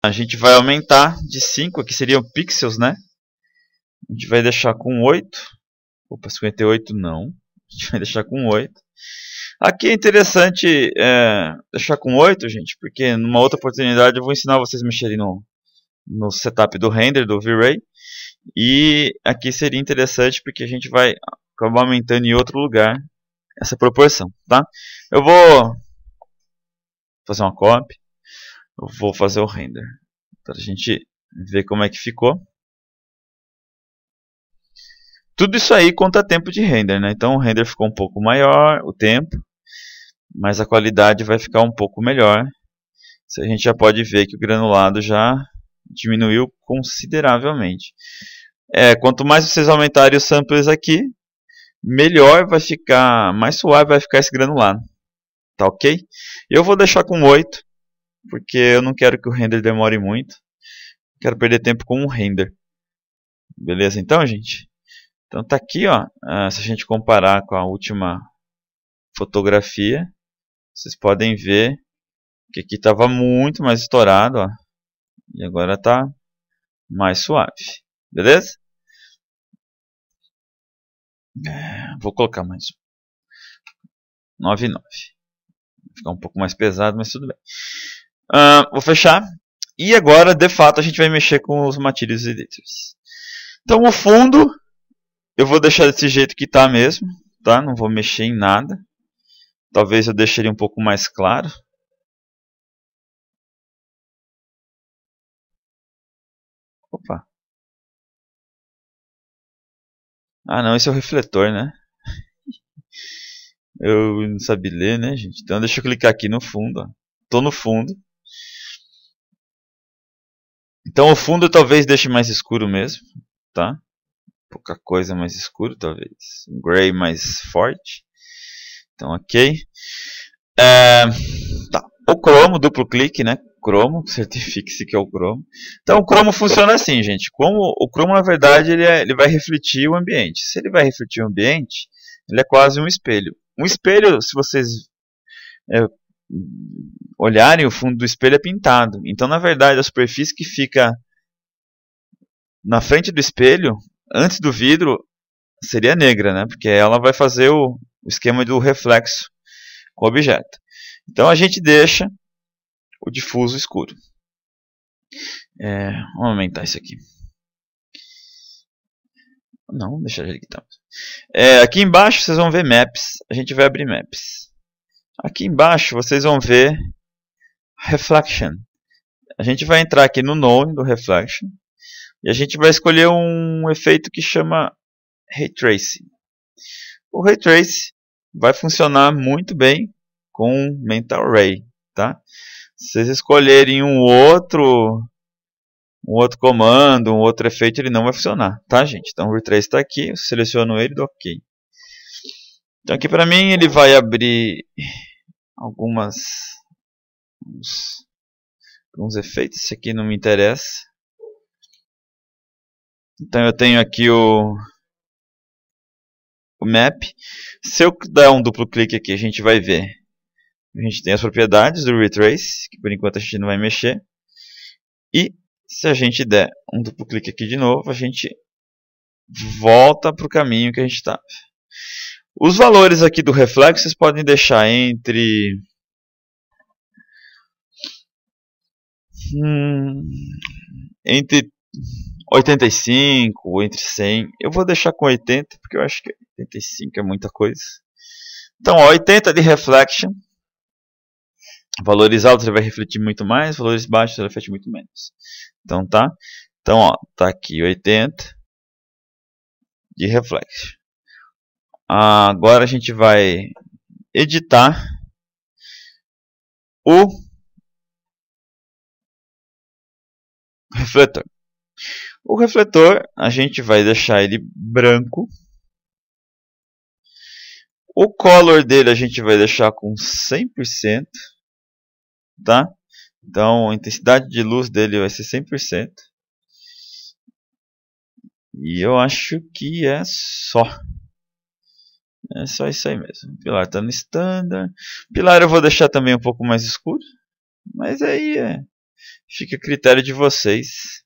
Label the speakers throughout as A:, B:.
A: A gente vai aumentar de 5, aqui seriam pixels, né? A gente vai deixar com 8. Opa, 58 não. A gente vai deixar com 8. Aqui é interessante deixar com 8, gente, porque numa outra oportunidade eu vou ensinar vocês a mexerem no setup do render, do V-Ray. E aqui seria interessante porque a gente vai acabar aumentando em outro lugar essa proporção, tá? Eu vou fazer uma copy, eu vou fazer o render, para a gente ver como é que ficou. Tudo isso aí conta tempo de render, né? Então o render ficou um pouco maior, o tempo, mas a qualidade vai ficar um pouco melhor. A gente já pode ver que o granulado já diminuiu consideravelmente. Quanto mais vocês aumentarem os samples aqui, melhor vai ficar, mais suave vai ficar esse granulado. Tá ok? Eu vou deixar com 8, porque eu não quero que o render demore muito. Quero perder tempo com o render. Beleza então, gente? Então tá aqui, ó. Se a gente comparar com a última fotografia, vocês podem ver que aqui estava muito mais estourado, ó. E agora está mais suave. Beleza? Vou colocar mais 9,9. Vai ficar um pouco mais pesado, mas tudo bem. Vou fechar. E agora, de fato, a gente vai mexer com os Materials Editors. Então, o fundo, eu vou deixar desse jeito que está mesmo. Tá? Não vou mexer em nada. Talvez eu deixe ele um pouco mais claro. Opa. Ah, não, esse é o refletor, né? Eu não sabia ler, né, gente? Então deixa eu clicar aqui no fundo, ó. Tô no fundo. Então o fundo eu talvez deixe mais escuro mesmo, tá? Pouca coisa mais escuro, talvez. Um gray mais forte. Então, ok. Tá. O cromo, duplo clique, né? Cromo, certifique-se que é o cromo. Então o cromo funciona assim, gente. Como o cromo, na verdade, ele vai refletir o ambiente. Se ele vai refletir o ambiente, ele é quase um espelho. Um espelho, se vocês olharem, o fundo do espelho é pintado. Então, na verdade, a superfície que fica na frente do espelho, antes do vidro, seria negra, né? Porque ela vai fazer o esquema do reflexo com o objeto. Então, a gente deixa o difuso escuro. Vamos aumentar isso aqui. Não, deixa ele aqui. Tá. Aqui embaixo vocês vão ver Maps. A gente vai abrir Maps. Aqui embaixo vocês vão ver Reflection. A gente vai entrar aqui no Node do Reflection. E a gente vai escolher um efeito que chama Ray Tracing. O Ray Tracing vai funcionar muito bem com Mental Ray. Tá? Se vocês escolherem um outro comando, um outro efeito, ele não vai funcionar, tá, gente? Então o Ray Trace está aqui, eu seleciono ele e dou OK. Então aqui para mim ele vai abrir alguns efeitos, esse aqui não me interessa. Então eu tenho aqui o Map. Se eu der um duplo clique aqui, a gente vai ver. A gente tem as propriedades do Ray Trace, que por enquanto a gente não vai mexer. E se a gente der um duplo clique aqui de novo, a gente volta para o caminho que a gente estava. Os valores aqui do reflexo vocês podem deixar entre 85 ou entre 100. Eu vou deixar com 80 porque eu acho que 85 é muita coisa. Então, 80 de reflection. Valores altos ele vai refletir muito mais, valores baixos ele vai refletir muito menos. Então, tá? Então, ó, tá aqui 80 de reflection. Agora a gente vai editar o refletor. O refletor a gente vai deixar ele branco. O color dele a gente vai deixar com 100%. Tá? Então a intensidade de luz dele vai ser 100%. E eu acho que é só. É só isso aí mesmo. O pilar está no standard. O pilar eu vou deixar também um pouco mais escuro. Mas aí Fica a critério de vocês.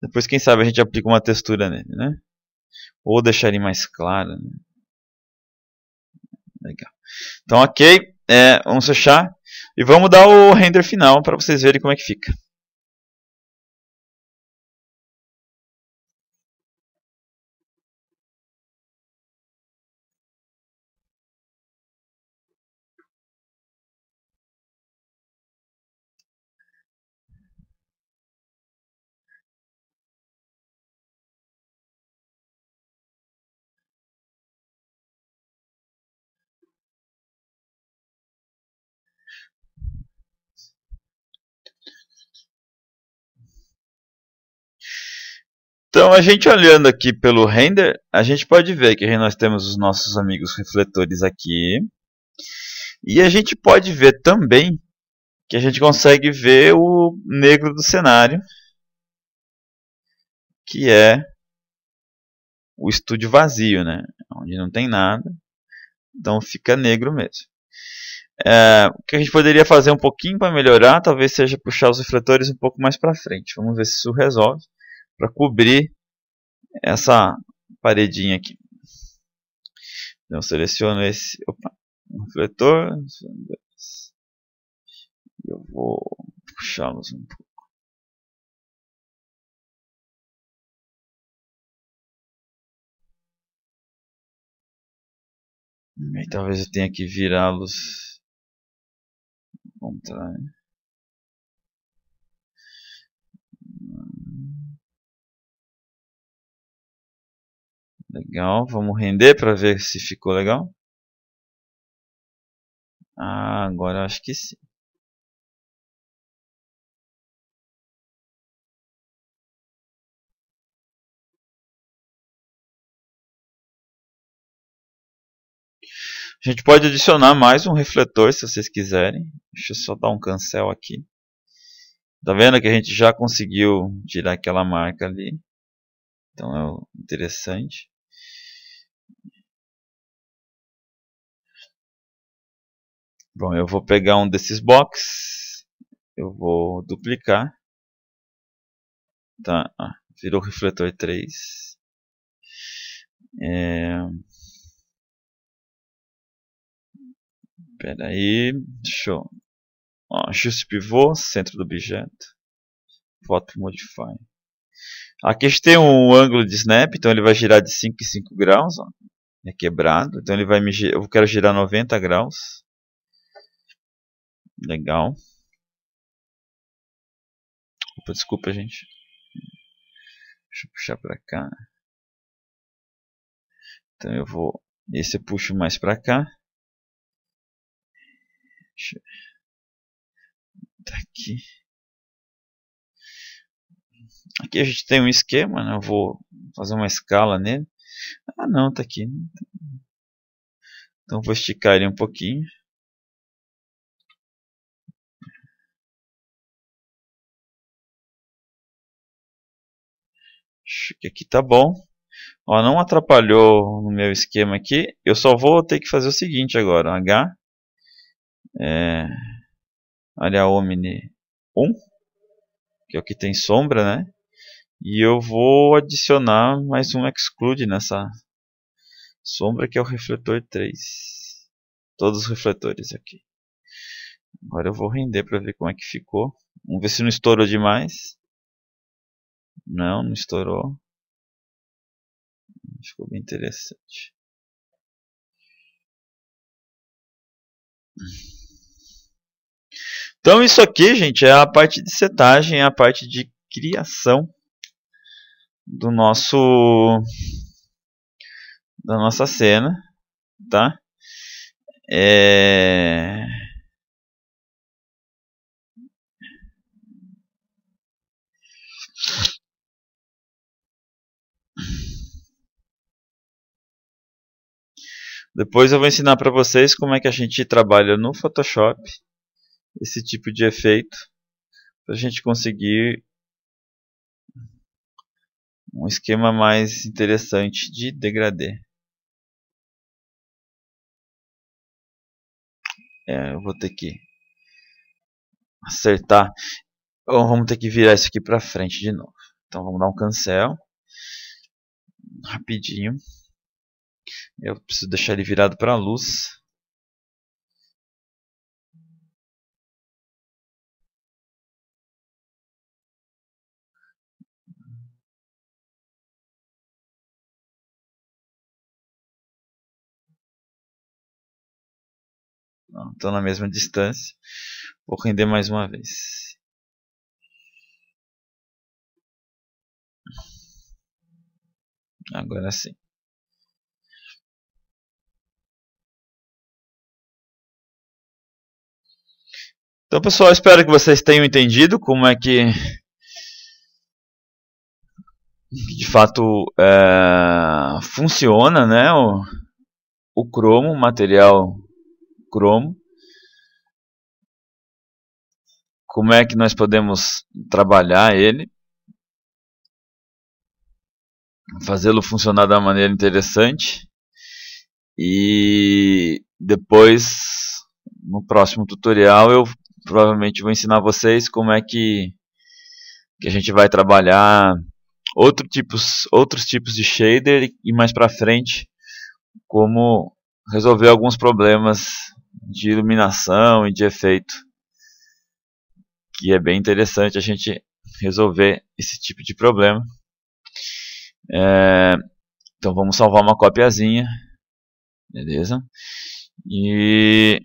A: Depois, quem sabe, a gente aplica uma textura nele, né? Ou deixar ele mais claro, né? Legal. Então, ok. Vamos fechar. E vamos dar o render final para vocês verem como é que fica. Então, a gente olhando aqui pelo render, a gente pode ver que nós temos os nossos amigos refletores aqui. E a gente pode ver também que a gente consegue ver o negro do cenário, que é o estúdio vazio, né? Onde não tem nada, então fica negro mesmo. O que a gente poderia fazer um pouquinho para melhorar, talvez seja puxar os refletores um pouco mais para frente. Vamos ver se isso resolve, para cobrir essa paredinha aqui. Então eu seleciono esse um refletor, eu vou puxá-los um pouco. E talvez eu tenha que virá-los ao contrário. Legal, vamos render para ver se ficou legal. Agora acho que sim. A gente pode adicionar mais um refletor se vocês quiserem. Deixa eu só dar um cancel aqui. Tá vendo que a gente já conseguiu tirar aquela marca ali. Então é interessante. Bom, eu vou pegar um desses boxes. Eu vou duplicar. Tá, virou refletor 3. Espera aí, deixa eu... ajuste pivô, centro do objeto. Photo Modify. Aqui a gente tem um ângulo de snap, então ele vai girar de 5 em 5 graus. Ó. É quebrado, então ele vai me eu quero girar 90 graus. Legal. Opa, desculpa, gente. Deixa eu puxar para cá. Então eu vou... esse eu puxo mais para cá. Deixa eu... tá aqui. Aqui a gente tem um esquema, né? Eu vou fazer uma escala nele. Não, tá aqui. Então vou esticar ele um pouquinho. Acho que aqui tá bom. Ó, não atrapalhou no meu esquema aqui. Eu só vou ter que fazer o seguinte agora. H. Área Omni 1. Que é o que tem sombra, né? E eu vou adicionar mais um exclude nessa sombra que é o refletor 3. Todos os refletores aqui. Agora eu vou render para ver como é que ficou. Vamos ver se não estourou demais. Não estourou. Ficou bem interessante. Então isso aqui, gente, é a parte de setagem, é a parte de criação do da nossa cena, tá? Depois eu vou ensinar para vocês como é que a gente trabalha no Photoshop esse tipo de efeito para a gente conseguir um esquema mais interessante de degradê. Eu vou ter que acertar. Ou vamos ter que virar isso aqui para frente de novo. Então vamos dar um cancel. Rapidinho. Eu preciso deixar ele virado para a luz. Estou na mesma distância. Vou render mais uma vez. Agora sim. Então, pessoal, espero que vocês tenham entendido como é que de fato funciona, né, o cromo, o material cromo. Como é que nós podemos trabalhar ele, fazê-lo funcionar da maneira interessante. E depois, no próximo tutorial, eu provavelmente vou ensinar vocês como é que a gente vai trabalhar outros tipos de shader e mais para frente como resolver alguns problemas de iluminação e de efeito, que é bem interessante a gente resolver esse tipo de problema. Então vamos salvar uma copiazinha, beleza? E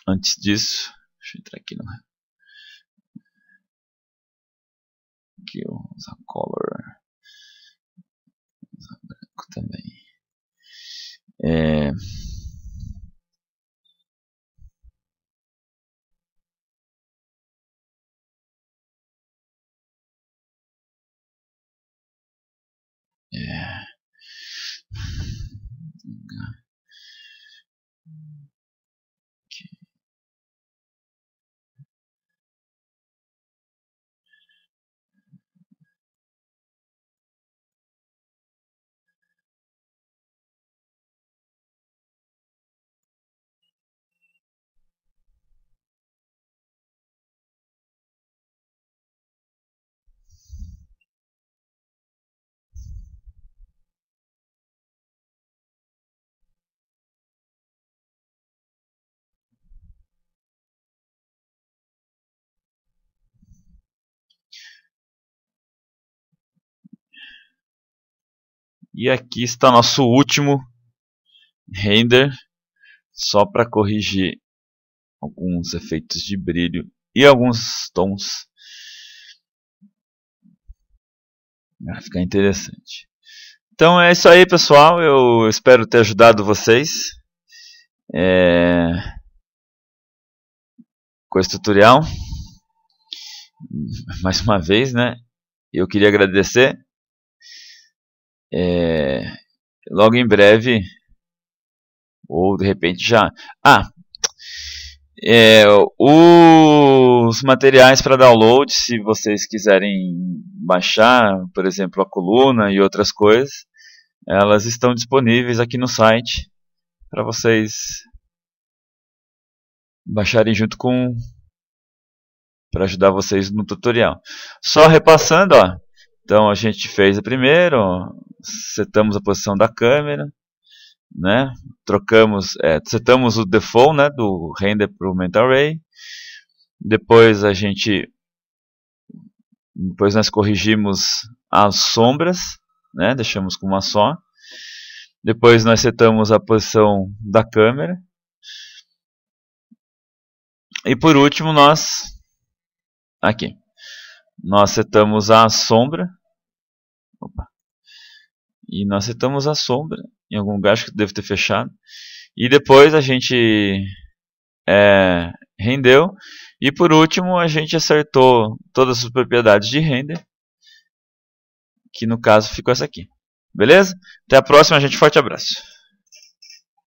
A: antes disso, deixa eu entrar aqui no aqui, usar color, usar branco também. E aqui está nosso último render, só para corrigir alguns efeitos de brilho e alguns tons. Vai ficar interessante. Então é isso aí, pessoal. Eu espero ter ajudado vocês com esse tutorial. Mais uma vez, né? Eu queria agradecer. Logo em breve, ou de repente já. Os materiais para download, se vocês quiserem baixar, por exemplo, a coluna e outras coisas, elas estão disponíveis aqui no site para vocês baixarem junto com, para ajudar vocês no tutorial. Só repassando, ó. Então a gente fez a primeira, ó, setamos a posição da câmera, né? Setamos o default, né, do render para o mental array. Depois nós corrigimos as sombras, né? Deixamos com uma só. Depois nós setamos a posição da câmera. E por último nós setamos a sombra. E nós setamos a sombra em algum lugar, acho que devo ter fechado. E depois a gente rendeu. E por último a gente acertou todas as propriedades de render, que no caso ficou essa aqui. Beleza? Até a próxima, gente. Forte abraço.